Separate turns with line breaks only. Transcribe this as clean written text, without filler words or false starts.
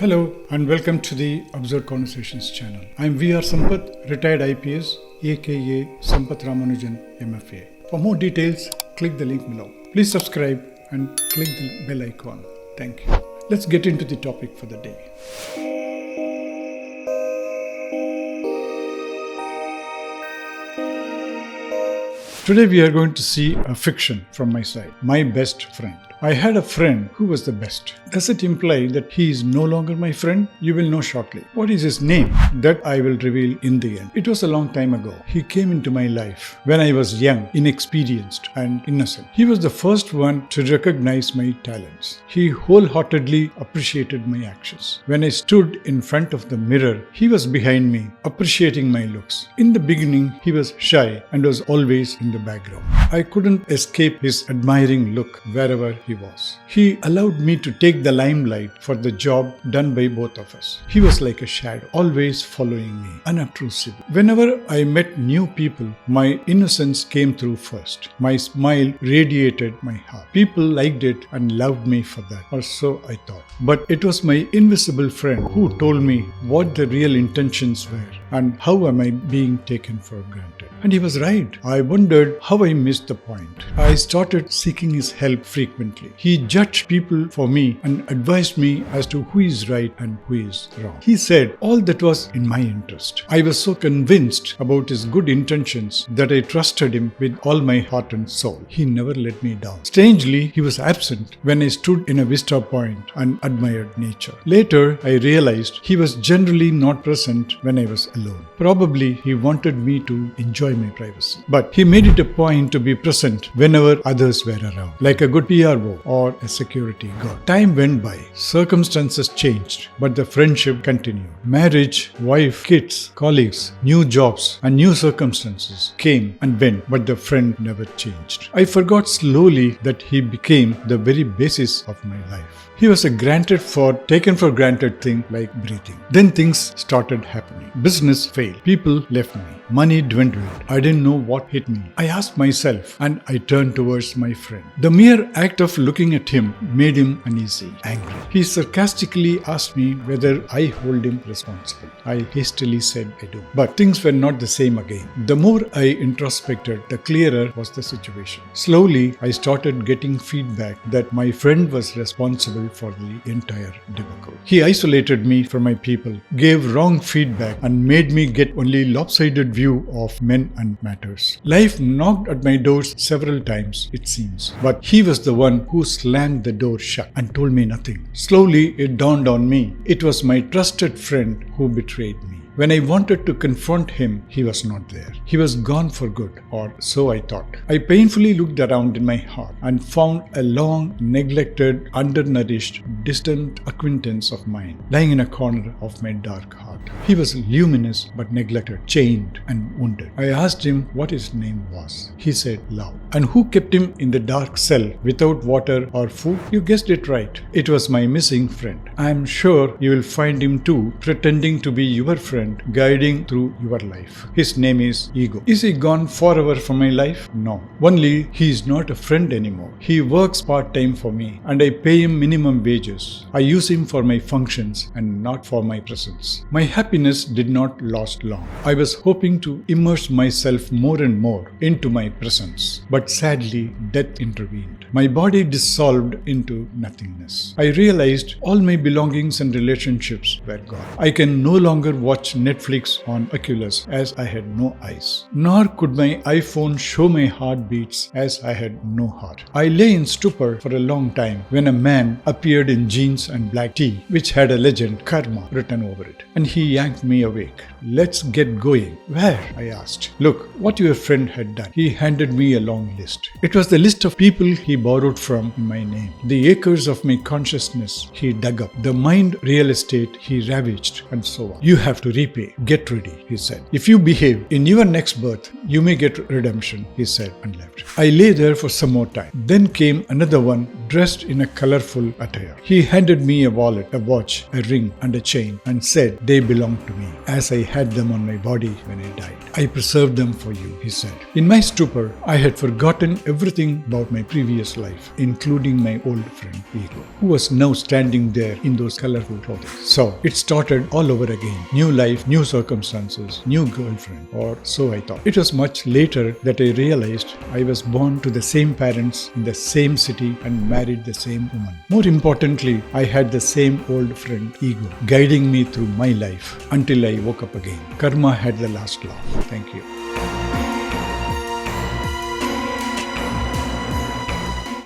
Hello and welcome to the Observe Conversations channel. I'm VR Sampath, retired IPS, aka Sampath Ramanujan MFA. For more details, click the link below. Please subscribe and click the bell icon. Thank you. Let's get into the topic for the day. Today we are going to see a fiction from my side, My Best Friend. I had a friend who was the best. Does it imply that he is no longer my friend? You will know shortly. What is his name? That I will reveal in the end. It was a long time ago. He came into my life when I was young, inexperienced and innocent. He was the first one to recognize my talents. He wholeheartedly appreciated my actions. When I stood in front of the mirror, he was behind me, appreciating my looks. In the beginning, he was shy and was always in the background. I couldn't escape his admiring look wherever he was. He allowed me to take the limelight for the job done by both of us. He was like a shadow, always following me, unobtrusive. Whenever I met new people, my innocence came through first. My smile radiated my heart. People liked it and loved me for that, or so I thought. But it was my invisible friend who told me what the real intentions were and how am I being taken for granted. And he was right. I wondered how I missed the point. I started seeking his help frequently. He judged people for me and advised me as to who is right and who is wrong. He said all that was in my interest. I was so convinced about his good intentions that I trusted him with all my heart and soul. He never let me down. Strangely, he was absent when I stood in a vista point and admired nature. Later, I realized he was generally not present when I was alone. Probably he wanted me to enjoy my privacy. But he made it a point to be present whenever others were around, like a good PRO or a security guard. Time went by, circumstances changed, but the friendship continued. Marriage, wife, kids, colleagues, new jobs, and new circumstances came and went, but the friend never changed. I forgot slowly that he became the very basis of my life. He was a taken for granted thing like breathing. Then things started happening. Business failed. People left me. Money dwindled. I didn't know what hit me. I asked myself and I turned towards my friend. The mere act of looking at him made him uneasy, angry. He sarcastically asked me whether I hold him responsible. I hastily said I do. But things were not the same again. The more I introspected, the clearer was the situation. Slowly, I started getting feedback that my friend was responsible for the entire debacle. He isolated me from my people, gave wrong feedback, and made me get only lopsided view of men and matters. Life knocked at my doors several times, it seems, but he was the one who slammed the door shut and told me nothing. Slowly, it dawned on me. It was my trusted friend who betrayed me. When I wanted to confront him, he was not there. He was gone for good, or so I thought. I painfully looked around in my heart and found a long, neglected, undernourished, distant acquaintance of mine lying in a corner of my dark heart. He was luminous but neglected, chained and wounded. I asked him what his name was. He said Love. And who kept him in the dark cell without water or food? You guessed it right. It was my missing friend. I am sure you will find him too, pretending to be your friend, guiding through your life. His name is Ego. Is he gone forever from my life? No. Only he is not a friend anymore. He works part-time for me and I pay him minimum wages. I use him for my functions and not for my presence. My happiness did not last long. I was hoping to immerse myself more and more into my presence. But sadly, death intervened. My body dissolved into nothingness. I realized all my belongings and relationships were gone. I can no longer watch Netflix on Oculus as I had no eyes. Nor could my iPhone show my heartbeats as I had no heart. I lay in stupor for a long time when a man appeared in jeans and black tee, which had a legend, Karma, written over it. And he yanked me awake. Let's get going. Where? I asked. Look what your friend had done. He handed me a long list. It was the list of people he borrowed from in my name. The acres of my consciousness he dug up. The mind real estate he ravaged, and so on. You have to repay. Get ready, he said. If you behave in your next birth, you may get redemption, he said and left. I lay there for some more time. Then came another one dressed in a colorful attire. He handed me a wallet, a watch, a ring, and a chain, and said they belonged to me, as I had them on my body when I died. I preserved them for you, he said. In my stupor, I had forgotten everything about my previous life, including my old friend Ego, who was now standing there in those colorful clothing. So it started all over again. New life, new circumstances, new girlfriend, or so I thought. It was much later that I realized I was born to the same parents in the same city and married the same woman. More importantly, I had the same old friend Ego guiding me through my life until I woke up again. Karma had the last laugh. Thank you.